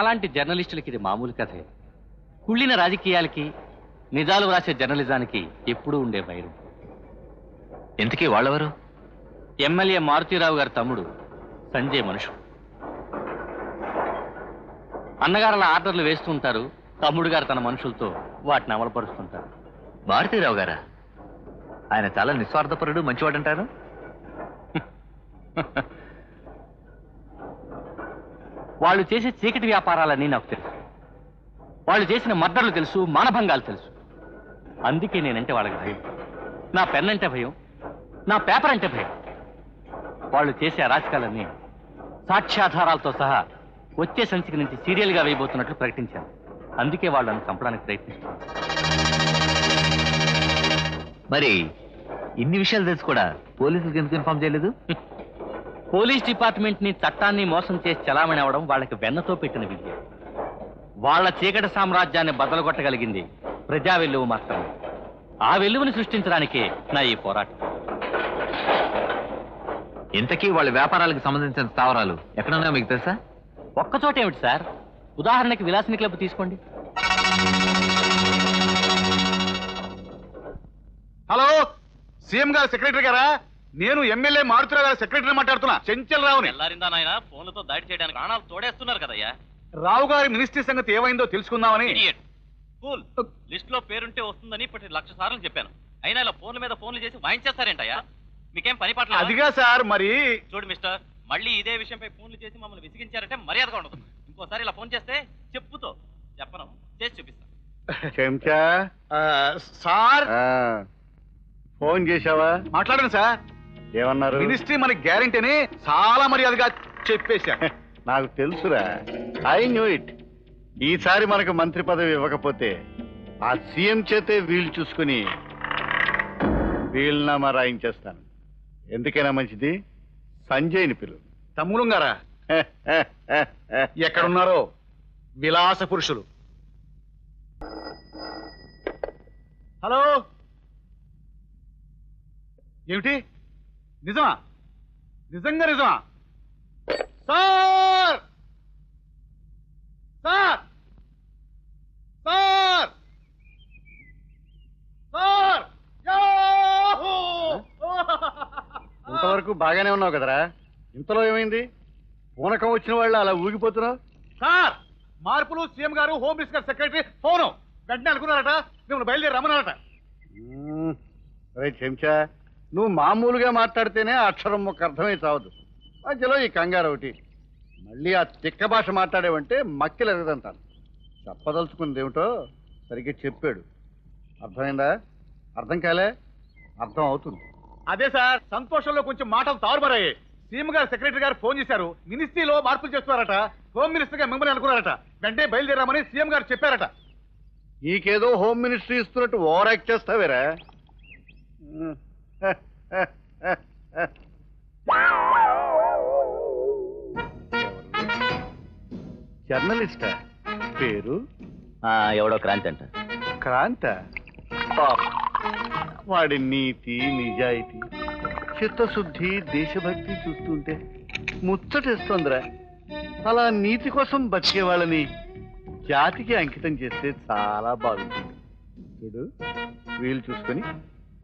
మాలాంటి జర్నలిస్టులకి ఇది మామూలు కథే. కుళ్ళిన రాజకీయాలకి నిజాలు వ్రాసే జర్నలిజానికి ఎప్పుడూ ఉండే వైరం. ఇంతకీ వాళ్ళెవరు? ఎమ్మెల్యే మారుతీరావు గారి తమ్ముడు సంజయ్ మనుషు. అన్నగారు అలా ఆర్డర్లు వేస్తుంటారు, తమ్ముడు గారు తన మనుషులతో వాటిని అమలుపరుస్తుంటారు. మారుతీరావు గారా? ఆయన చాలా నిస్వార్థపరుడు, మంచివాడంటారు. వాళ్ళు చేసే చీకటి వ్యాపారాలన్నీ నాకు తెలుసు. వాళ్ళు చేసిన మర్డర్లు తెలుసు, మానభంగాలు తెలుసు. అందుకే నేనంటే వాళ్ళకి భయం. నా పెన్ అంటే భయం, నా పేపర్ అంటే భయం. వాళ్ళు చేసే అరాచకాలన్నీ సాక్ష్యాధారాలతో సహా వచ్చే సంచిక నుంచి సీరియల్గా వేయబోతున్నట్లు ప్రకటించాను. అందుకే వాళ్ళని చంపడానికి ప్రయత్నిస్తున్నాను. మరి ఇన్ని విషయాలు తెలుసు కూడా పోలీసులకు ఎందుకు ఇన్ఫార్మ్ చేయలేదు? పోలీస్ డిపార్ట్మెంట్ ని, చట్టాన్ని మోసం చేసి చలామణి అవడం వాళ్ళకి వెన్నతో పెట్టిన విద్య. వాళ్ళ చీకటి సామ్రాజ్యాన్ని బదలగొట్టగలిగింది ప్రజా వెలుగు మాత్రమే. ఆ వెలుగుని సృష్టించడానికే నా ఈ పోరాటం. ఇంతకీ వాళ్ళ వ్యాపారాలకు సంబంధించిన స్థావరాలు ఎక్కడున్నాయో మీకు తెలుసా? ఒక్కచోట ఏమిటి సార్, ఉదాహరణకి విలాసిని క్లబ్ తీసుకోండి. హలో, సీఎం గారు సెక్రటరీ గారా? నేను ఎమ్మెల్యే మారుతురావు గారి సెక్రటరీ మాట్లాడుతున్నా, చెంచల్ రావుని. ఎల్లారిందా నాయన, ఫోన్లతో దాడి చేయడానికి ప్రాణాలు తోడేస్తున్నారు కదయ్యా. రావు గారి మినిస్ట్రీ సంగతి ఏమైందో తెలుసుకుందామని. లిస్ట్ లో పేరుంటే వస్తుందని ఇప్పటి 1,00,000 సార్లు చెప్పాను. అయినా ఇలా ఫోన్ల మీద ఫోన్లు చేసి వాయించేస్తారేంటయ్యా? మీకేం పని పట్ల? అదిగా సార్, మరి చూడు మిస్టర్, మళ్ళీ ఇదే విషయంపై ఫోన్లు చేసి మమ్మల్ని విసిగించారంటే మర్యాదగా ఉండదు. ఇంకోసారి ఇలా ఫోన్ చేస్తే చెప్పుతో చెప్పను, చేసి చూపిస్తాను. చెంచా సార్, ఫోన్ చేశావా? మాట్లాడండి సార్. ఏమన్నారు? మినిస్ట్రీ మనకి గ్యారెంటీ అని చాలా మర్యాదగా చెప్పేశా. నాకు తెలుసురా, ఐ న్యూ ఇట్. ఈసారి మనకు మంత్రి పదవి ఇవ్వకపోతే ఆ సీఎం చేతే వీలు చూసుకుని వీలునామా రాయించేస్తాను. ఎందుకైనా మంచిది సంజయ్ని పిలువు. తమ్ముడు గారా ఎక్కడున్నారో విలాస పురుషులు. హలో, ఏమిటి? నిజమా? నిజంగా నిజమా? సార్ సార్ సార్ సార్, ఇంతవరకు బాగానే ఉన్నావు కదరా, ఇంతలో ఏమైంది? పూనకం వచ్చిన వాళ్ళు అలా ఊగిపోతున్నావు. సార్, మార్పులు సీఎం గారు, హోమ్ మినిస్టర్, సెక్రటరీ ఫోను వెంటనే అనుకున్నారట, మిమ్మల్ని బయలుదేరి రమ్మన్నారట. చెంచా, నువ్వు మామూలుగా మాట్లాడితేనే అక్షరం ఒక అర్థమై చావదు. మధ్యలో ఈ కంగారు ఒకటి. మళ్ళీ ఆ తిక్క భాష మాట్లాడేవంటే మక్కిలు ఎరగదంటాను. చెప్పదలుచుకుంది ఏమిటో సరిగ్గా చెప్పాడు. అర్థమైందా? అర్థం కాలే? అర్థం అవుతుంది. అదే సార్, సంతోషంలో కొంచెం మాటలు తారుమారయ్యాయి. సీఎం గారు, సెక్రటరీ గారు ఫోన్ చేశారు. మినిస్ట్రీలో మార్పులు చేస్తున్నారట. హోమ్ మినిస్టర్ గా మిమ్మల్ని అనుకున్నారట. వెంటనే బయలుదేరామని సీఎం గారు చెప్పారట. నీకేదో హోమ్ మినిస్ట్రీ ఇస్తున్నట్టు ఓవర్ యాక్ట్ చేస్తావేరా? జర్నలిస్టా? పేరు ఎవడో క్రాంతి అంట. క్రాంత? వాడి నీతి, నిజాయితీ, చిత్తశుద్ధి, దేశభక్తి చూస్తుంటే ముచ్చటేస్తోందిరా. అలా నీతి కోసం బతికే వాళ్ళని జాతికి అంకితం చేస్తే చాలా బాగుంటుంది. చూడు, వీలు చూసుకొని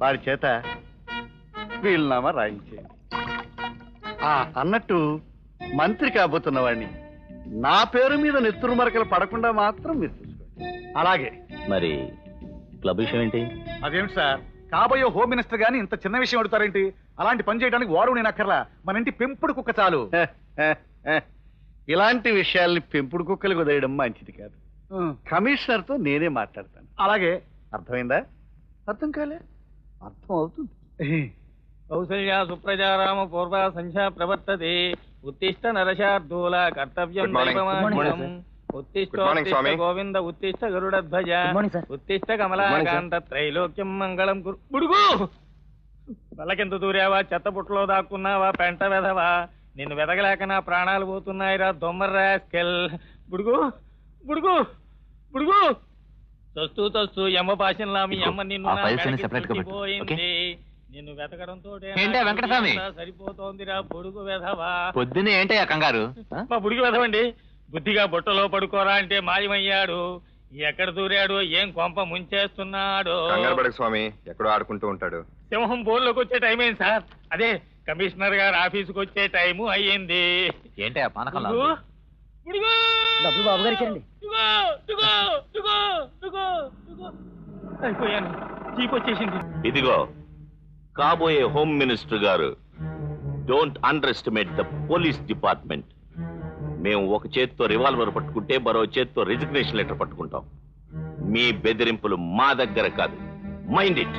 వాడి చేత వీలునామా రాయించేయండి. అన్నట్టు మంత్రి కాబోతున్న వాడిని నా పేరు మీద నెత్తురు మరకలు పడకుండా మాత్రం మీరు చూసుకోండి. అలాగే. మరి క్లబ్ విషయం ఏంటి? అదేమిటి సార్, కాబోయే హోమ్ మినిస్టర్ గాని ఇంత చిన్న విషయం అడుగుతారేంటి? అలాంటి పని చేయడానికి వారు నేను అక్కర్లా. మన ఇంటి పెంపుడు కుక్క చాలు. ఇలాంటి విషయాల్ని పెంపుడు కుక్కలు కుదేయడం మంచిది కాదు. కమిషనర్ తో నేనే మాట్లాడతాను. అలాగే. అర్థమైందా? అర్థం కాలే? అర్థం అవుతుంది. కౌసల్యా సుప్రజారామ పూర్వ సంధ్యా ప్రవర్తతే ఉత్తిష్ట నరశార్దూల కర్తవ్యం ఉత్తిష్ట గోవింద ఉత్తిష్ట గరుడధ్వజ ఉత్తిష్ట కమలాకాంత త్రైలోక్యం మంగళం బుడుగు. వలకెంత దూరావా? చెత్త పుట్టలో దాక్కున్నావా? పెంట వెధవా, నిన్ను వెదగలేక నా ప్రాణాలు పోతున్నాయిరా దొమ్మర్రాస్కెల్. బుడుగు బుడుగు బుడుగు. తస్తూ తస్తూ యమ్మ పాశంలా మీ అమ్మ నిన్ను పోయింది. నిన్ను వెతకడంతో సరిపోతోందిరా బుడుగు వెధవా. పొద్దునే ఏంటయ్యా కంగారు? మా బుడుగు వెధవండి. బుద్ధిగా బుట్టలో పడుకోరా అంటే మాయమయ్యాడు. ఎక్కడ దూరాడు, ఏం కొంప ముంచేస్తున్నాడు. స్వామి ఎక్కడో ఆడుకుంటూ ఉంటాడు. సింహం బోర్లోకి వచ్చే టైం అయింది సార్. అదే కమిషనర్ గారు ఆఫీసుకు వచ్చే టైము అయ్యింది. ఏంటి ఆ పానకం డబ్బులు బాబు గారికి ఇచ్చారండి. అయిపోయాను, జీప్ వచ్చేసింది. ఇదిగో కాబోయే హోమ్ మినిస్టర్ గారు, don't under estimate the police department. మేము ఒక చేత్తో రివాల్వర్ పట్టుకుంటే మరో చేత్తో రిజిగ్నేషన్ లెటర్ పట్టుకుంటాం. మీ బెదిరింపులు మా దగ్గర కాదు. Mind it.